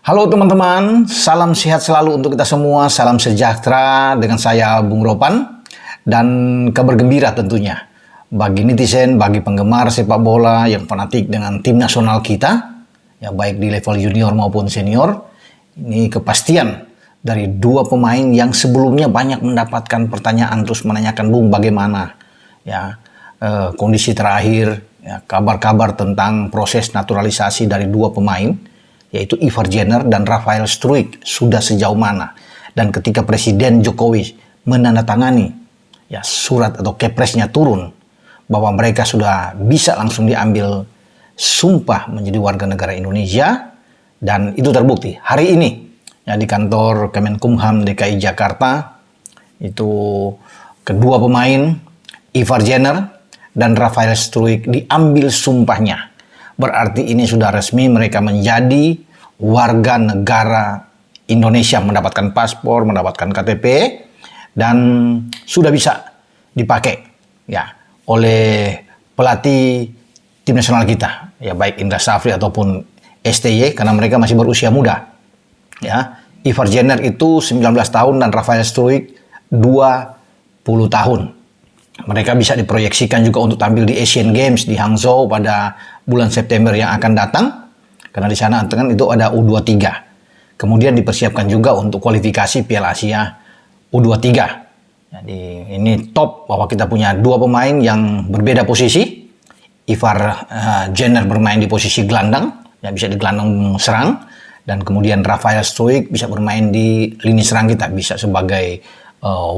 Halo teman-teman, salam sehat selalu untuk kita semua, salam sejahtera dengan saya Bung Ropan, dan kabar gembira tentunya bagi netizen, bagi penggemar sepak bola yang fanatik dengan tim nasional kita, ya baik di level junior maupun senior. Ini kepastian dari dua pemain yang sebelumnya banyak mendapatkan pertanyaan terus menanyakan, Bung, bagaimana ya kondisi terakhir, ya, kabar-kabar tentang proses naturalisasi dari dua pemain, yaitu Ivar Jenner dan Rafael Struijk, sudah sejauh mana. Dan ketika Presiden Jokowi menandatangani ya surat atau kepresnya turun bahwa mereka sudah bisa langsung diambil sumpah menjadi warga negara Indonesia, dan itu terbukti hari ini ya di kantor Kemenkumham DKI Jakarta. Itu kedua pemain Ivar Jenner dan Rafael Struijk diambil sumpahnya. Berarti ini sudah resmi mereka menjadi warga negara Indonesia, mendapatkan paspor, mendapatkan KTP, dan sudah bisa dipakai ya oleh pelatih tim nasional kita, ya baik Indra Safri ataupun STY, karena mereka masih berusia muda. Ya, Ivar Jenner itu 19 tahun dan Rafael Struijk 20 tahun. Mereka bisa diproyeksikan juga untuk tampil di Asian Games di Hangzhou pada bulan September yang akan datang. Karena di sana kan itu ada U23. Kemudian dipersiapkan juga untuk kualifikasi Piala Asia U23. Jadi ini top bahwa kita punya dua pemain yang berbeda posisi. Ivar Jenner bermain di posisi gelandang, ya bisa di gelandang serang. Dan kemudian Rafael Struijk bisa bermain di lini serang kita, bisa sebagai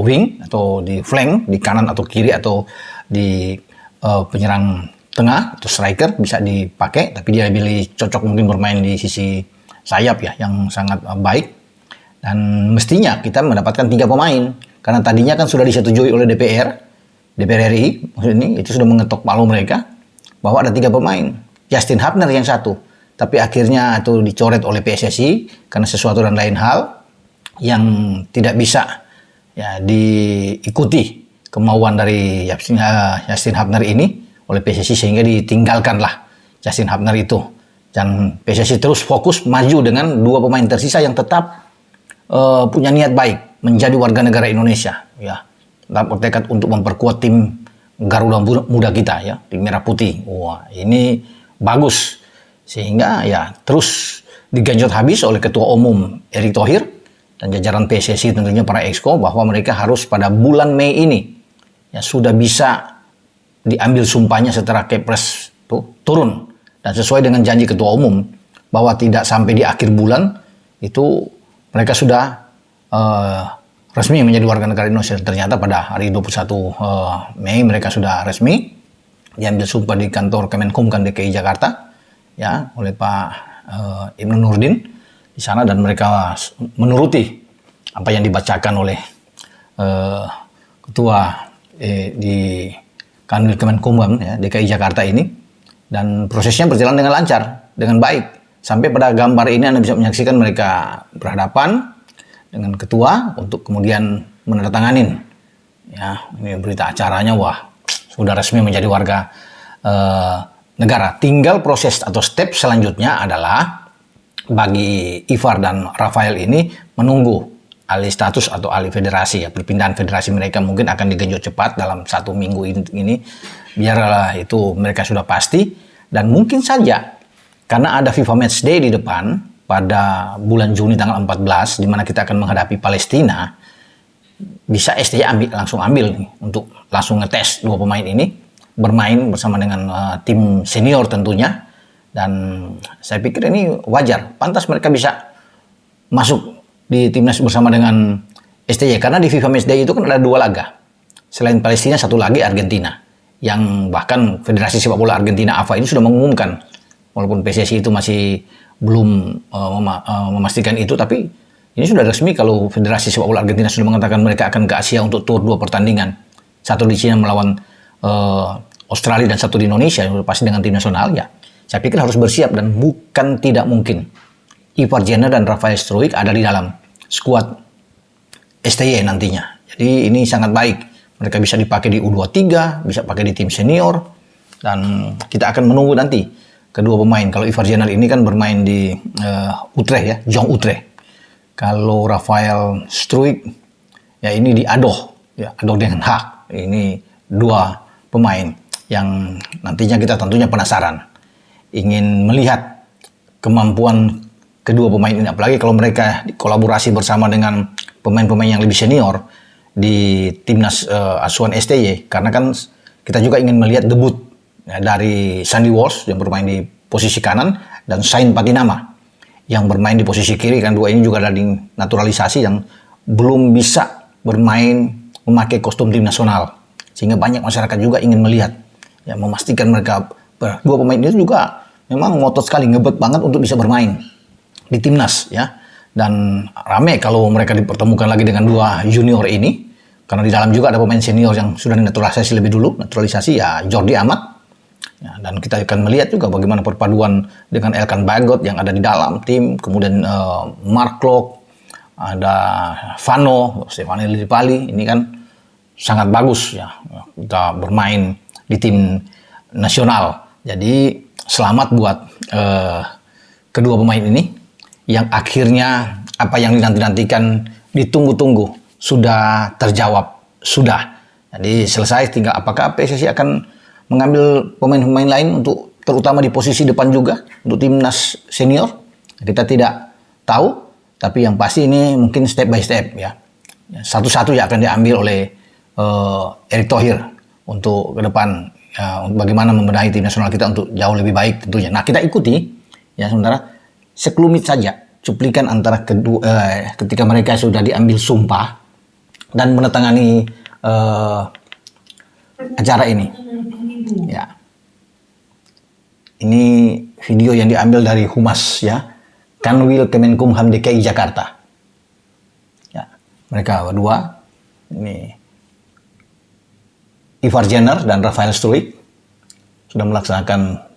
wing atau di flank, di kanan atau kiri atau di penyerang tengah atau striker bisa dipakai, tapi dia pilih cocok mungkin bermain di sisi sayap ya yang sangat baik. Dan mestinya kita mendapatkan 3 pemain karena tadinya kan sudah disetujui oleh DPR RI, maksudnya itu sudah mengetok palu mereka bahwa ada 3 pemain. Justin Hubner yang satu, tapi akhirnya itu dicoret oleh PSSI karena sesuatu dan lain hal yang tidak bisa ya diikuti kemauan dari Justin Hubner ini oleh PSSI, sehingga ditinggalkanlah Justin Hubner itu, dan PSSI terus fokus maju dengan 2 pemain tersisa yang tetap punya niat baik menjadi warga negara Indonesia, ya tetap bertekad untuk memperkuat tim Garuda Muda kita ya, tim merah putih. Wah, ini bagus, sehingga ya terus digenjot habis oleh Ketua Umum Erick Thohir dan jajaran PSSI, tentunya para exco, bahwa mereka harus pada bulan Mei ini ya sudah bisa diambil sumpahnya setelah Kepres turun, dan sesuai dengan janji Ketua Umum bahwa tidak sampai di akhir bulan itu mereka sudah resmi menjadi warga negara Indonesia. Ternyata pada hari 21 Mei mereka sudah resmi diambil sumpah di kantor Kemenkumham DKI Jakarta ya oleh Pak Ibnu Nurdin di sana, dan mereka menuruti apa yang dibacakan oleh ketua di Kanwil Kemenkumham ya, DKI Jakarta ini, dan prosesnya berjalan dengan lancar, dengan baik. Sampai pada gambar ini Anda bisa menyaksikan mereka berhadapan dengan ketua untuk kemudian menandatanganin ya, ini berita acaranya, wah sudah resmi menjadi warga negara. Tinggal proses atau step selanjutnya adalah bagi Ivar dan Rafael ini menunggu alih status atau alih federasi ya, perpindahan federasi mereka mungkin akan digenjot cepat dalam 1 minggu ini, biarlah itu mereka sudah pasti. Dan mungkin saja karena ada FIFA Match Day di depan pada bulan Juni tanggal 14 di mana kita akan menghadapi Palestina, bisa STY langsung ambil nih, untuk langsung ngetes 2 pemain ini bermain bersama dengan tim senior tentunya. Dan saya pikir ini wajar, pantas mereka bisa masuk di timnas bersama dengan STY, karena di FIFA Matchday itu kan ada 2 laga. Selain Palestina, 1 lagi Argentina, yang bahkan Federasi Sepak Bola Argentina AFA ini sudah mengumumkan, walaupun PSSI itu masih belum memastikan itu, tapi ini sudah resmi kalau Federasi Sepak Bola Argentina sudah mengatakan mereka akan ke Asia untuk tur 2 pertandingan. 1 di China melawan Australia dan 1 di Indonesia, pasti dengan tim nasional ya. Saya pikir harus bersiap, dan bukan tidak mungkin Ivar Jenner dan Rafael Struijk ada di dalam skuad STY nantinya. Jadi ini sangat baik. Mereka bisa dipakai di U23, bisa pakai di tim senior, dan kita akan menunggu nanti kedua pemain. Kalau Ivar Jenner ini kan bermain di Utrecht ya, Jong Utrecht. Kalau Rafael Struijk ya ini di Adoh, ya Adoh Den Haag. Ini dua pemain yang nantinya kita tentunya penasaran, ingin melihat kemampuan kedua pemain ini. Apalagi kalau mereka kolaborasi bersama dengan pemain-pemain yang lebih senior di timnas asuhan STY. Karena kan kita juga ingin melihat debut ya, dari Sandy Walsh yang bermain di posisi kanan dan Sain Patinama yang bermain di posisi kiri. Kan dua ini juga ada di naturalisasi yang belum bisa bermain memakai kostum tim nasional, sehingga banyak masyarakat juga ingin melihat ya, memastikan mereka dua pemain itu juga memang ngotot sekali, ngebet banget untuk bisa bermain di timnas ya. Dan rame kalau mereka dipertemukan lagi dengan dua junior ini, karena di dalam juga ada pemain senior yang sudah dinaturalisasi lebih dulu, naturalisasi ya Jordi Amat. Ya, dan kita akan melihat juga bagaimana perpaduan dengan Elkan Bagot yang ada di dalam tim, kemudian Mark Klok, ada Vano, Stefano Lillipali, ini kan sangat bagus ya, kita bermain di tim nasional. Jadi selamat buat kedua pemain ini yang akhirnya apa yang dinanti-nantikan, ditunggu-tunggu sudah terjawab, sudah. Jadi selesai, tinggal apakah PSSI akan mengambil pemain-pemain lain untuk terutama di posisi depan juga untuk timnas senior. Kita tidak tahu, tapi yang pasti ini mungkin step by step ya. Satu-satu yang akan diambil oleh Erick Thohir untuk ke depan ya, bagaimana membenahi tim nasional kita untuk jauh lebih baik tentunya. Nah, kita ikuti ya, sementara sekelumit saja cuplikan antara kedua ketika mereka sudah diambil sumpah dan menandatangani acara ini. Ya. Ini video yang diambil dari Humas ya, Kanwil Kemenkumham DKI Jakarta. Ya, mereka berdua ini Ivar Jenner dan Rafael Struijk sudah melaksanakan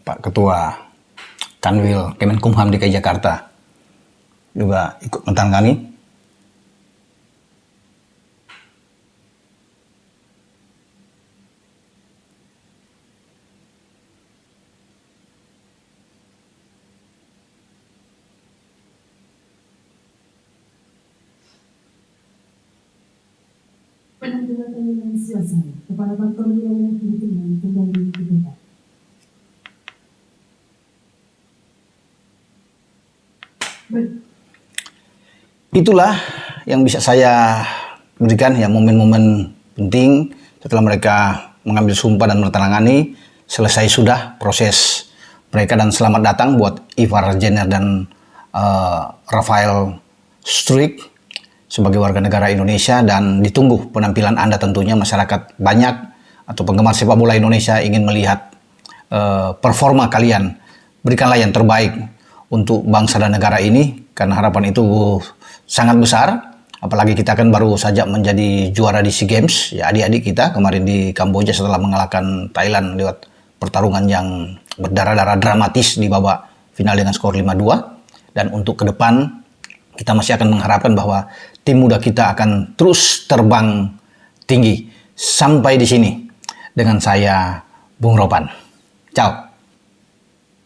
Pak Ketua Kanwil Kemenkumham DKI Jakarta juga ikut menandatangani. Penanggulangan suasana Kepala Kantor Wilayah Lingkungan kembali dibuka. Itulah yang bisa saya berikan ya, momen-momen penting setelah mereka mengambil sumpah dan menandatangani. Selesai sudah proses mereka dan selamat datang buat Ivar Jenner dan Rafael Struijk sebagai warga negara Indonesia, dan ditunggu penampilan Anda tentunya. Masyarakat banyak atau penggemar sepak bola Indonesia ingin melihat performa kalian. Berikanlah yang terbaik untuk bangsa dan negara ini, karena harapan itu sangat besar. Apalagi kita kan baru saja menjadi juara di SEA Games ya, adik-adik kita kemarin di Kamboja setelah mengalahkan Thailand lewat pertarungan yang berdarah-darah dramatis di babak final dengan skor 5-2. Dan untuk ke depan kita masih akan mengharapkan bahwa tim muda kita akan terus terbang tinggi. Sampai di sini dengan saya Bung Ropan. Ciao.